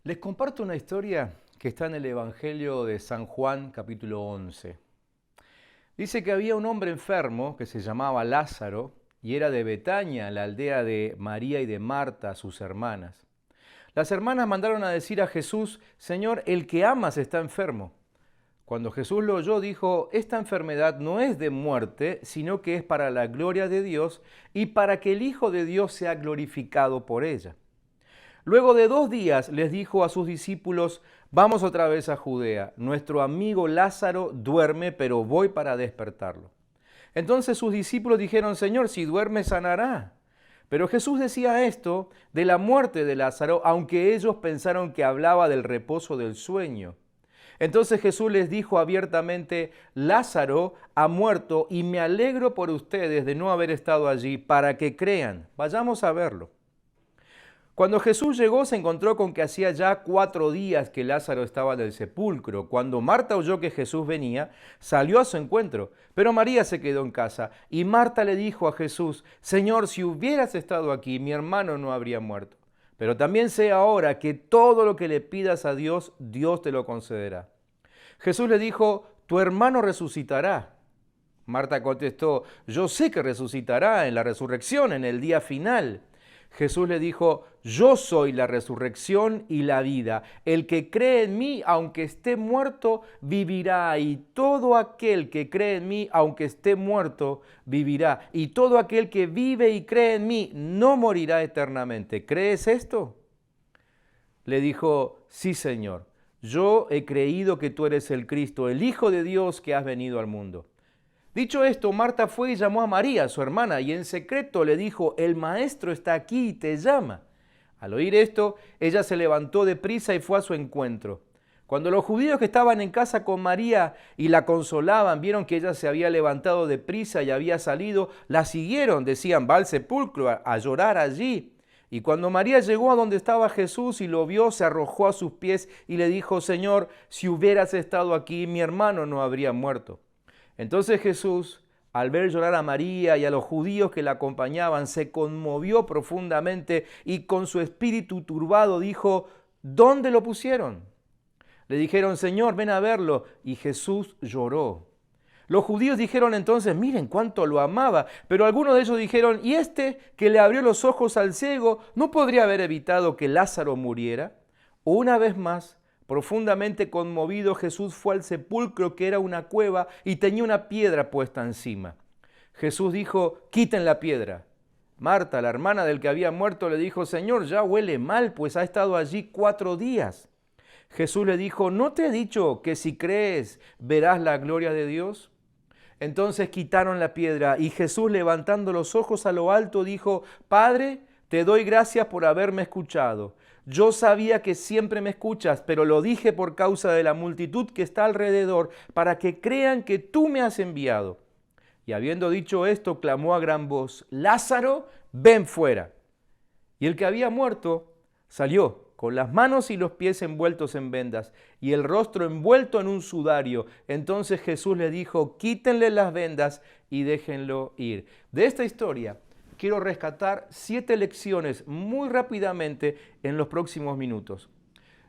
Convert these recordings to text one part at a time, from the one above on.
Les comparto una historia que está en el Evangelio de San Juan, capítulo 11. Dice que había un hombre enfermo que se llamaba Lázaro y era de Betania, la aldea de María y de Marta, sus hermanas. Las hermanas mandaron a decir a Jesús: Señor, el que amas está enfermo. Cuando Jesús lo oyó, dijo: esta enfermedad no es de muerte, sino que es para la gloria de Dios y para que el Hijo de Dios sea glorificado por ella. Luego de 2 días les dijo a sus discípulos: vamos otra vez a Judea. Nuestro amigo Lázaro duerme, pero voy para despertarlo. Entonces sus discípulos dijeron: Señor, si duerme sanará. Pero Jesús decía esto de la muerte de Lázaro, aunque ellos pensaron que hablaba del reposo del sueño. Entonces Jesús les dijo abiertamente: Lázaro ha muerto y me alegro por ustedes de no haber estado allí para que crean. Vayamos a verlo. Cuando Jesús llegó, se encontró con que hacía ya 4 días que Lázaro estaba en el sepulcro. Cuando Marta oyó que Jesús venía, salió a su encuentro, pero María se quedó en casa. Y Marta le dijo a Jesús: Señor, si hubieras estado aquí, mi hermano no habría muerto. Pero también sé ahora que todo lo que le pidas a Dios, Dios te lo concederá. Jesús le dijo: tu hermano resucitará. Marta contestó: yo sé que resucitará en la resurrección, en el día final. Jesús le dijo: yo soy la resurrección y la vida. El que cree en mí, aunque esté muerto, vivirá. Y todo aquel que cree en mí, aunque esté muerto, vivirá. Y todo aquel que vive y cree en mí, no morirá eternamente. ¿Crees esto? Le dijo: sí, Señor. Yo he creído que tú eres el Cristo, el Hijo de Dios que has venido al mundo. Dicho esto, Marta fue y llamó a María, su hermana, y en secreto le dijo: el maestro está aquí y te llama. Al oír esto, ella se levantó deprisa y fue a su encuentro. Cuando los judíos que estaban en casa con María y la consolaban vieron que ella se había levantado deprisa y había salido, la siguieron, decían: va al sepulcro a llorar allí. Y cuando María llegó a donde estaba Jesús y lo vio, se arrojó a sus pies y le dijo: Señor, si hubieras estado aquí, mi hermano no habría muerto. Entonces Jesús, al ver llorar a María y a los judíos que la acompañaban, se conmovió profundamente y con su espíritu turbado dijo: ¿dónde lo pusieron? Le dijeron: Señor, ven a verlo. Y Jesús lloró. Los judíos dijeron entonces: miren cuánto lo amaba. Pero algunos de ellos dijeron: ¿y este que le abrió los ojos al ciego no podría haber evitado que Lázaro muriera? Una vez más, profundamente conmovido, Jesús fue al sepulcro, que era una cueva, y tenía una piedra puesta encima. Jesús dijo: quiten la piedra. Marta, la hermana del que había muerto, le dijo: Señor, ya huele mal, pues ha estado allí 4 días. Jesús le dijo: ¿no te he dicho que si crees verás la gloria de Dios? Entonces quitaron la piedra y Jesús, levantando los ojos a lo alto, dijo: Padre, te doy gracias por haberme escuchado. Yo sabía que siempre me escuchas, pero lo dije por causa de la multitud que está alrededor, para que crean que tú me has enviado. Y habiendo dicho esto, clamó a gran voz: Lázaro, ven fuera. Y el que había muerto salió con las manos y los pies envueltos en vendas y el rostro envuelto en un sudario. Entonces Jesús le dijo: quítenle las vendas y déjenlo ir. De esta historia quiero rescatar 7 lecciones muy rápidamente en los próximos minutos.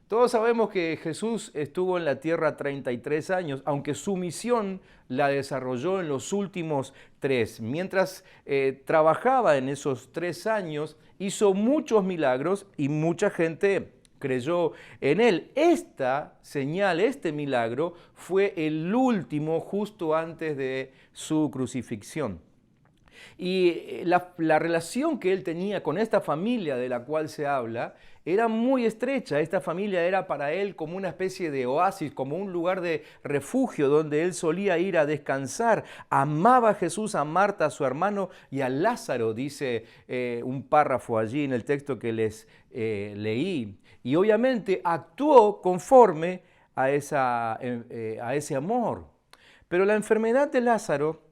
Todos sabemos que Jesús estuvo en la tierra 33 años, aunque su misión la desarrolló en los últimos 3. Mientras trabajaba en esos 3 años, hizo muchos milagros y mucha gente creyó en él. Esta señal, este milagro, fue el último justo antes de su crucifixión. Y la relación que él tenía con esta familia de la cual se habla era muy estrecha. Esta familia era para él como una especie de oasis, como un lugar de refugio donde él solía ir a descansar. Amaba a Jesús, a Marta, a su hermano y a Lázaro, dice un párrafo allí en el texto que les leí. Y obviamente actuó conforme a ese amor. Pero la enfermedad de Lázaro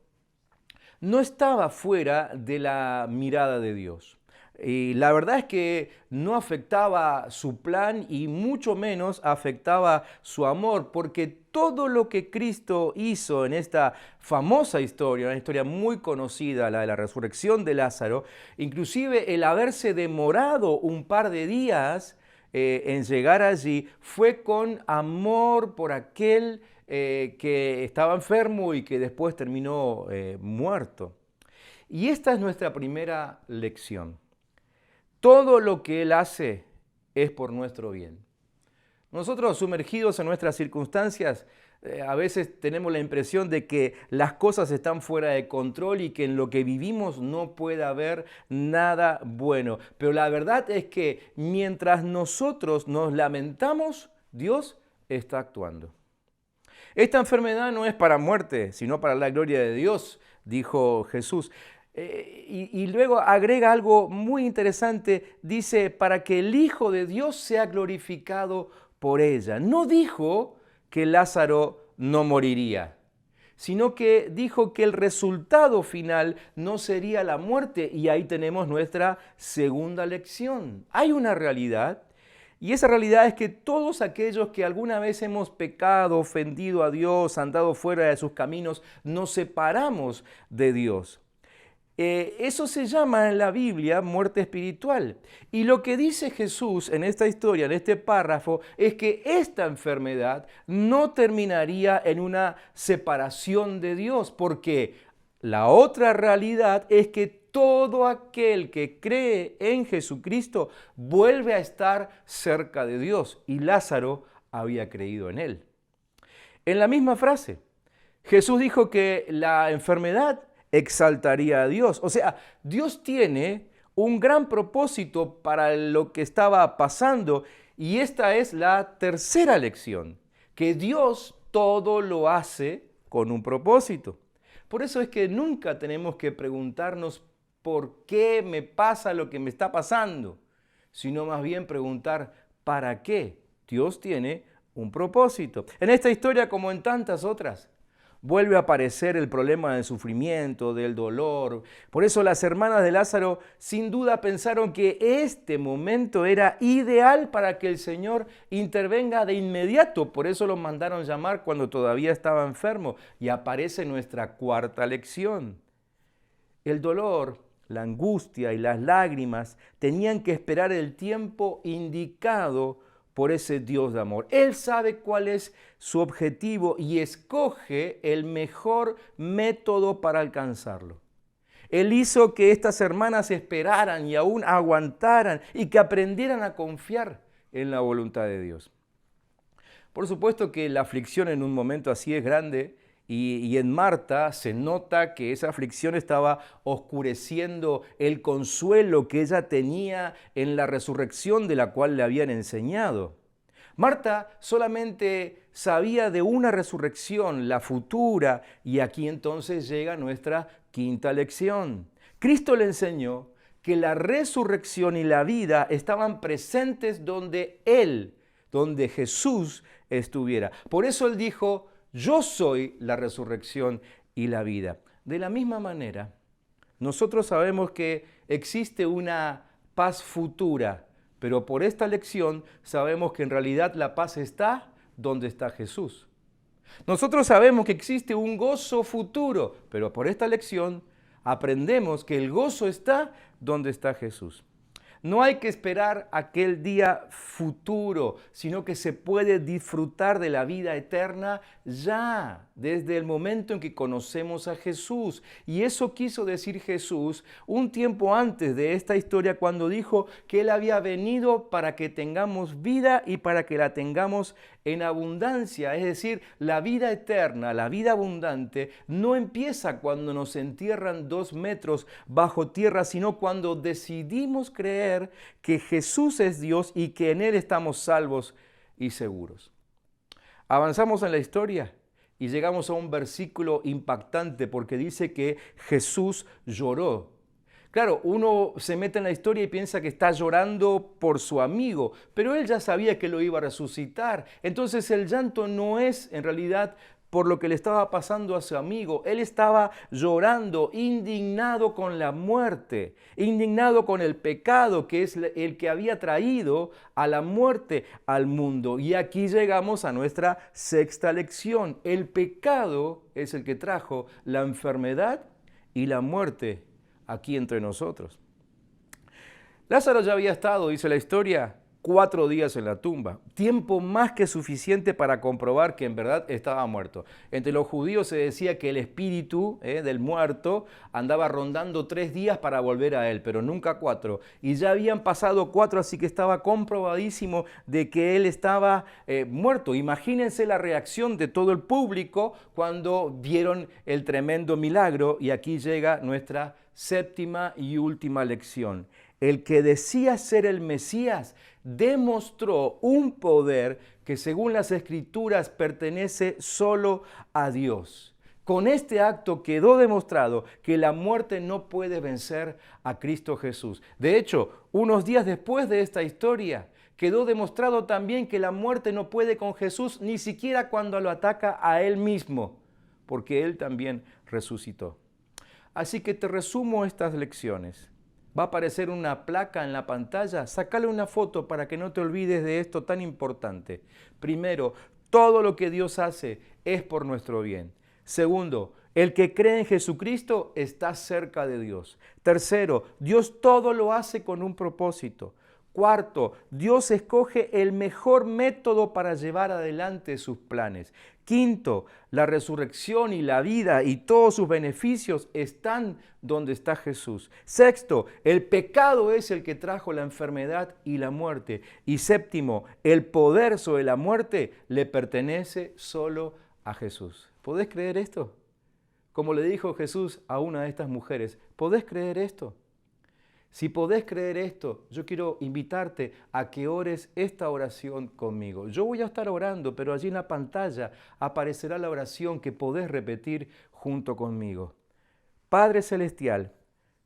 no estaba fuera de la mirada de Dios. Y la verdad es que no afectaba su plan y mucho menos afectaba su amor, porque todo lo que Cristo hizo en esta famosa historia, una historia muy conocida, la de la resurrección de Lázaro, inclusive el haberse demorado un par de días en llegar allí fue con amor por aquel que estaba enfermo y que después terminó muerto. Y esta es nuestra primera lección. Todo lo que Él hace es por nuestro bien. Nosotros, sumergidos en nuestras circunstancias, a veces tenemos la impresión de que las cosas están fuera de control y que en lo que vivimos no puede haber nada bueno. Pero la verdad es que mientras nosotros nos lamentamos, Dios está actuando. Esta enfermedad no es para muerte, sino para la gloria de Dios, dijo Jesús. Y luego agrega algo muy interesante, dice, para que el Hijo de Dios sea glorificado por ella. No dijo que Lázaro no moriría, sino que dijo que el resultado final no sería la muerte. Y ahí tenemos nuestra segunda lección. Hay una realidad, y esa realidad es que todos aquellos que alguna vez hemos pecado, ofendido a Dios, andado fuera de sus caminos, nos separamos de Dios. Eso se llama en la Biblia muerte espiritual. Y lo que dice Jesús en esta historia, en este párrafo, es que esta enfermedad no terminaría en una separación de Dios, porque la otra realidad es que todo aquel que cree en Jesucristo vuelve a estar cerca de Dios, y Lázaro había creído en él. En la misma frase, Jesús dijo que la enfermedad exaltaría a Dios. O sea, Dios tiene un gran propósito para lo que estaba pasando, y esta es la tercera lección, que Dios todo lo hace con un propósito. Por eso es que nunca tenemos que preguntarnos por qué me pasa lo que me está pasando, sino más bien preguntar para qué. Dios tiene un propósito. En esta historia, como en tantas otras, vuelve a aparecer el problema del sufrimiento, del dolor. Por eso las hermanas de Lázaro sin duda pensaron que este momento era ideal para que el Señor intervenga de inmediato. Por eso lo mandaron llamar cuando todavía estaba enfermo. Y aparece nuestra cuarta lección. El dolor, la angustia y las lágrimas tenían que esperar el tiempo indicado por ese Dios de amor. Él sabe cuál es su objetivo y escoge el mejor método para alcanzarlo. Él hizo que estas hermanas esperaran y aún aguantaran y que aprendieran a confiar en la voluntad de Dios. Por supuesto que la aflicción en un momento así es grande, y en Marta se nota que esa aflicción estaba oscureciendo el consuelo que ella tenía en la resurrección de la cual le habían enseñado. Marta solamente sabía de una resurrección, la futura, y aquí entonces llega nuestra quinta lección. Cristo le enseñó que la resurrección y la vida estaban presentes donde Él, donde Jesús estuviera. Por eso Él dijo: yo soy la resurrección y la vida. De la misma manera, nosotros sabemos que existe una paz futura, pero por esta lección sabemos que en realidad la paz está donde está Jesús. Nosotros sabemos que existe un gozo futuro, pero por esta lección aprendemos que el gozo está donde está Jesús. No hay que esperar aquel día futuro, sino que se puede disfrutar de la vida eterna ya, desde el momento en que conocemos a Jesús. Y eso quiso decir Jesús un tiempo antes de esta historia, cuando dijo que Él había venido para que tengamos vida y para que la tengamos en abundancia. Es decir, la vida eterna, la vida abundante, no empieza cuando nos entierran 2 metros bajo tierra, sino cuando decidimos creer que Jesús es Dios y que en Él estamos salvos y seguros. Avanzamos en la historia y llegamos a un versículo impactante, porque dice que Jesús lloró. Claro, uno se mete en la historia y piensa que está llorando por su amigo, pero él ya sabía que lo iba a resucitar. Entonces el llanto no es en realidad por lo que le estaba pasando a su amigo. Él estaba llorando, indignado con la muerte, indignado con el pecado, que es el que había traído a la muerte al mundo. Y aquí llegamos a nuestra sexta lección. El pecado es el que trajo la enfermedad y la muerte aquí entre nosotros. Lázaro ya había estado, dice la historia, 4 días en la tumba, tiempo más que suficiente para comprobar que en verdad estaba muerto. Entre los judíos se decía que el espíritu del muerto andaba rondando 3 días para volver a él, pero nunca 4. Y ya habían pasado 4, así que estaba comprobadísimo de que él estaba muerto. Imagínense la reacción de todo el público cuando vieron el tremendo milagro. Y aquí llega nuestra séptima y última lección. El que decía ser el Mesías demostró un poder que según las Escrituras pertenece solo a Dios. Con este acto quedó demostrado que la muerte no puede vencer a Cristo Jesús. De hecho, unos días después de esta historia, quedó demostrado también que la muerte no puede con Jesús ni siquiera cuando lo ataca a Él mismo, porque Él también resucitó. Así que te resumo estas lecciones. Va a aparecer una placa en la pantalla, sácale una foto para que no te olvides de esto tan importante. Primero, todo lo que Dios hace es por nuestro bien. Segundo, el que cree en Jesucristo está cerca de Dios. Tercero, Dios todo lo hace con un propósito. Cuarto, Dios escoge el mejor método para llevar adelante sus planes. Quinto, la resurrección y la vida y todos sus beneficios están donde está Jesús. Sexto, el pecado es el que trajo la enfermedad y la muerte. Y séptimo, el poder sobre la muerte le pertenece solo a Jesús. ¿Podés creer esto? Como le dijo Jesús a una de estas mujeres, ¿podés creer esto? Si podés creer esto, yo quiero invitarte a que ores esta oración conmigo. Yo voy a estar orando, pero allí en la pantalla aparecerá la oración que podés repetir junto conmigo. Padre Celestial,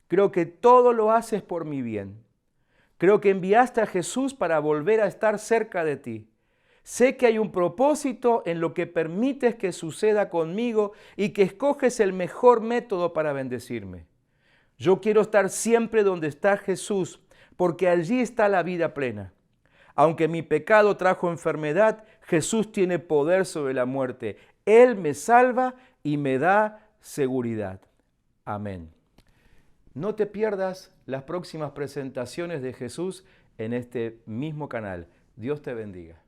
creo que todo lo haces por mi bien. Creo que enviaste a Jesús para volver a estar cerca de ti. Sé que hay un propósito en lo que permites que suceda conmigo y que escoges el mejor método para bendecirme. Yo quiero estar siempre donde está Jesús, porque allí está la vida plena. Aunque mi pecado trajo enfermedad, Jesús tiene poder sobre la muerte. Él me salva y me da seguridad. Amén. No te pierdas las próximas presentaciones de Jesús en este mismo canal. Dios te bendiga.